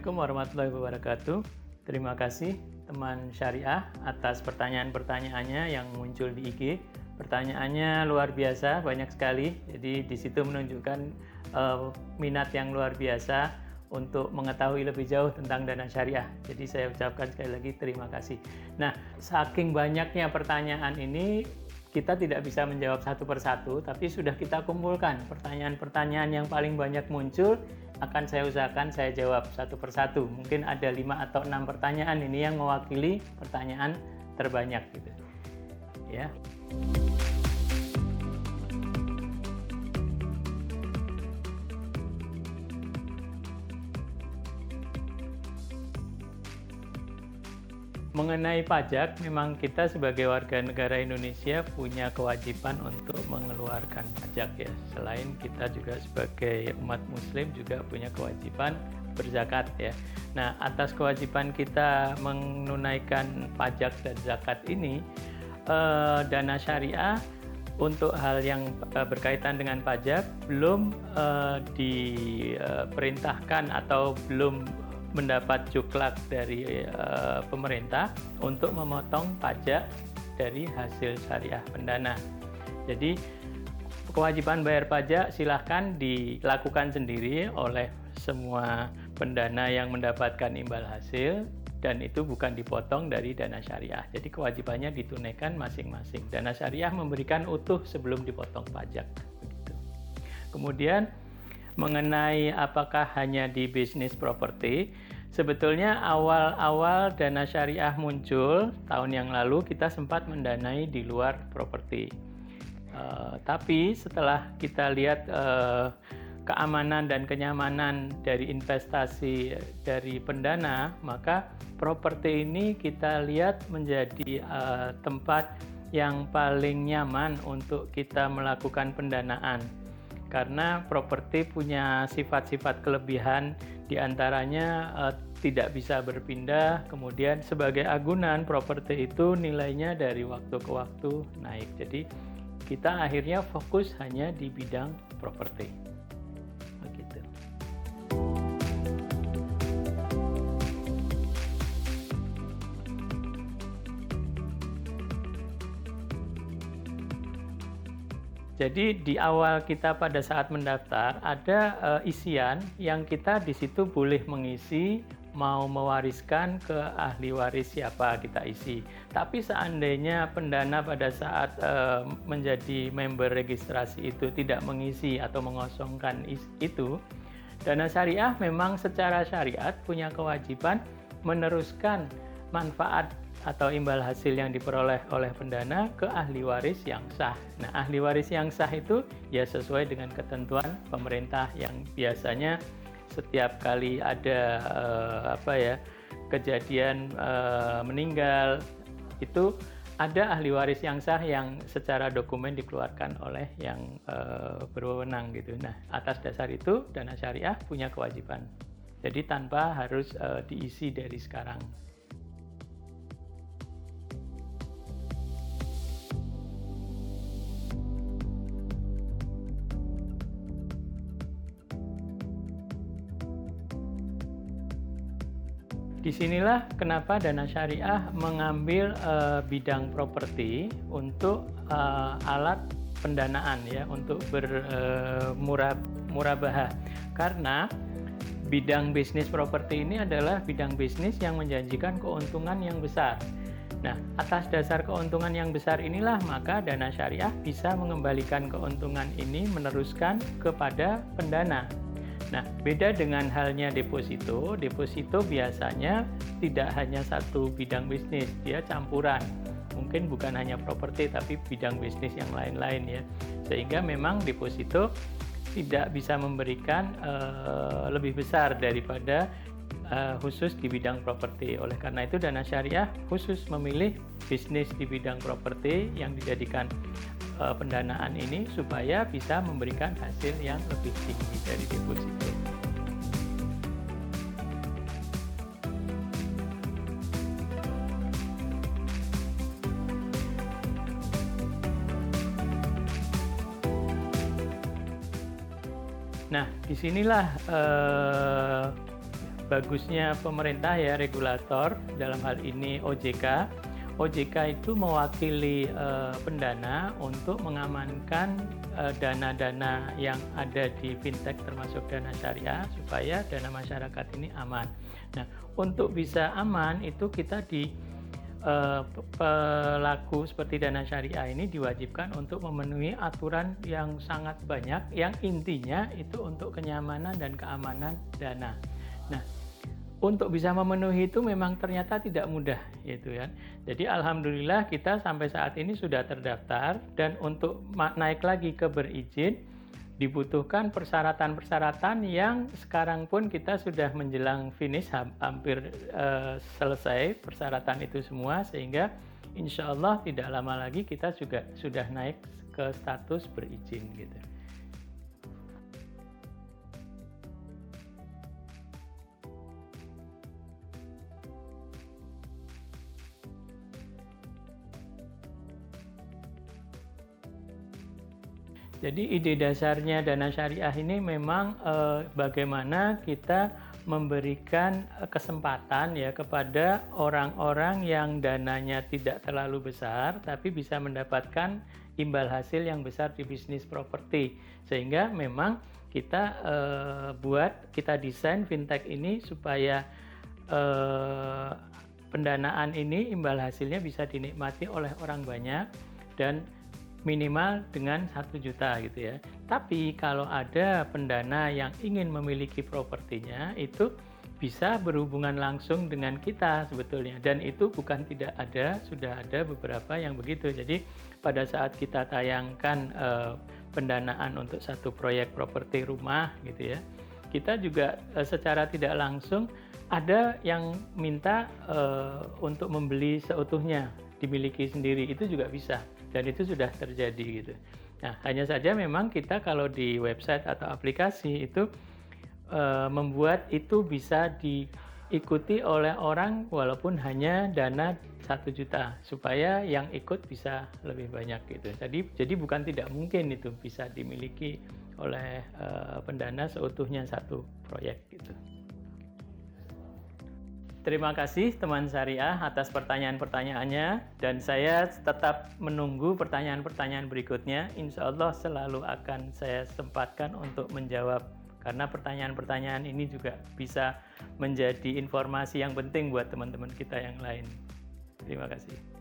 Assalamualaikum warahmatullahi wabarakatuh. Terima kasih teman syariah atas pertanyaan-pertanyaannya yang muncul di IG. Pertanyaannya luar biasa, banyak sekali. Jadi di situ menunjukkan minat yang luar biasa untuk mengetahui lebih jauh tentang dana syariah. Jadi saya ucapkan sekali lagi terima kasih. Nah, saking banyaknya pertanyaan ini, kita tidak bisa menjawab satu persatu, tapi sudah kita kumpulkan pertanyaan-pertanyaan yang paling banyak muncul, akan saya usahakan saya jawab satu persatu. Mungkin ada 5 atau 6 pertanyaan ini yang mewakili pertanyaan terbanyak gitu. Ya. Mengenai pajak, memang kita sebagai warga negara Indonesia punya kewajiban untuk mengeluarkan pajak ya. Selain kita juga sebagai umat muslim juga punya kewajiban berzakat ya. Nah, atas kewajiban kita menunaikan pajak dan zakat ini, dana syariah untuk hal yang berkaitan dengan pajak belum diperintahkan atau belum mendapat juklak dari pemerintah untuk memotong pajak dari hasil syariah pendana. Jadi kewajiban bayar pajak silahkan dilakukan sendiri oleh semua pendana yang mendapatkan imbal hasil, dan itu bukan dipotong dari dana syariah. Jadi kewajibannya ditunaikan masing-masing. Dana syariah memberikan utuh sebelum dipotong pajak. Begitu. Kemudian mengenai apakah hanya di bisnis properti, sebetulnya awal-awal dana syariah muncul tahun yang lalu kita sempat mendanai di luar properti. Tapi setelah kita lihat keamanan dan kenyamanan dari investasi dari pendana, maka properti ini kita lihat menjadi tempat yang paling nyaman untuk kita melakukan pendanaan. Karena properti punya sifat-sifat kelebihan, diantaranya tidak bisa berpindah, kemudian sebagai agunan properti itu nilainya dari waktu ke waktu naik. Jadi kita akhirnya fokus hanya di bidang properti. Begitu. Jadi di awal kita pada saat mendaftar ada isian yang kita di situ boleh mengisi mau mewariskan ke ahli waris siapa kita isi. Tapi seandainya pendana pada saat menjadi member registrasi itu tidak mengisi atau mengosongkan itu, dana syariah memang secara syariat punya kewajiban meneruskan manfaat atau imbal hasil yang diperoleh oleh pendana ke ahli waris yang sah. Nah, ahli waris yang sah itu ya sesuai dengan ketentuan pemerintah yang biasanya setiap kali ada kejadian meninggal itu ada ahli waris yang sah yang secara dokumen dikeluarkan oleh yang berwenang gitu. Nah, atas dasar itu dana syariah punya kewajiban. Jadi tanpa harus diisi dari sekarang. Disinilah kenapa dana syariah mengambil bidang properti untuk alat pendanaan ya, untuk bermurabahah. Karena bidang bisnis properti ini adalah bidang bisnis yang menjanjikan keuntungan yang besar. Nah, atas dasar keuntungan yang besar inilah maka dana syariah bisa mengembalikan keuntungan ini meneruskan kepada pendana. Nah, beda dengan halnya deposito. Deposito biasanya tidak hanya satu bidang bisnis, dia campuran. Mungkin bukan hanya properti, tapi bidang bisnis yang lain-lain ya. Sehingga memang deposito tidak bisa memberikan lebih besar daripada khusus di bidang properti. Oleh karena itu, dana syariah khusus memilih bisnis di bidang properti yang dijadikan pendanaan ini supaya bisa memberikan hasil yang lebih tinggi dari deposito. Nah, disinilah bagusnya pemerintah ya, regulator, dalam hal ini OJK. OJK itu mewakili pendana untuk mengamankan dana-dana yang ada di fintech termasuk dana syariah supaya dana masyarakat ini aman. Nah, untuk bisa aman itu kita di pelaku seperti dana syariah ini diwajibkan untuk memenuhi aturan yang sangat banyak yang intinya itu untuk kenyamanan dan keamanan dana. Nah, untuk bisa memenuhi itu memang ternyata tidak mudah gitu kan. Jadi alhamdulillah kita sampai saat ini sudah terdaftar, dan untuk naik lagi ke berizin dibutuhkan persyaratan-persyaratan yang sekarang pun kita sudah menjelang finish, hampir selesai persyaratan itu semua, sehingga insya Allah tidak lama lagi kita juga sudah naik ke status berizin gitu. Jadi ide dasarnya dana syariah ini memang bagaimana kita memberikan kesempatan ya kepada orang-orang yang dananya tidak terlalu besar tapi bisa mendapatkan imbal hasil yang besar di bisnis properti, sehingga memang kita kita desain fintech ini supaya pendanaan ini imbal hasilnya bisa dinikmati oleh orang banyak dan minimal dengan 1 juta gitu ya. Tapi kalau ada pendana yang ingin memiliki propertinya, itu bisa berhubungan langsung dengan kita sebetulnya, dan itu bukan tidak ada, sudah ada beberapa yang begitu. Jadi pada saat kita tayangkan pendanaan untuk satu proyek properti rumah gitu ya, kita juga secara tidak langsung ada yang minta untuk membeli seutuhnya, dimiliki sendiri, itu juga bisa. Dan itu sudah terjadi gitu. Nah, hanya saja memang kita kalau di website atau aplikasi itu membuat itu bisa diikuti oleh orang walaupun hanya dana 1 juta supaya yang ikut bisa lebih banyak gitu. Jadi bukan tidak mungkin itu bisa dimiliki oleh pendana seutuhnya satu proyek gitu. Terima kasih teman syariah atas pertanyaan-pertanyaannya, dan saya tetap menunggu pertanyaan-pertanyaan berikutnya. Insya Allah selalu akan saya sempatkan untuk menjawab, karena pertanyaan-pertanyaan ini juga bisa menjadi informasi yang penting buat teman-teman kita yang lain. Terima kasih.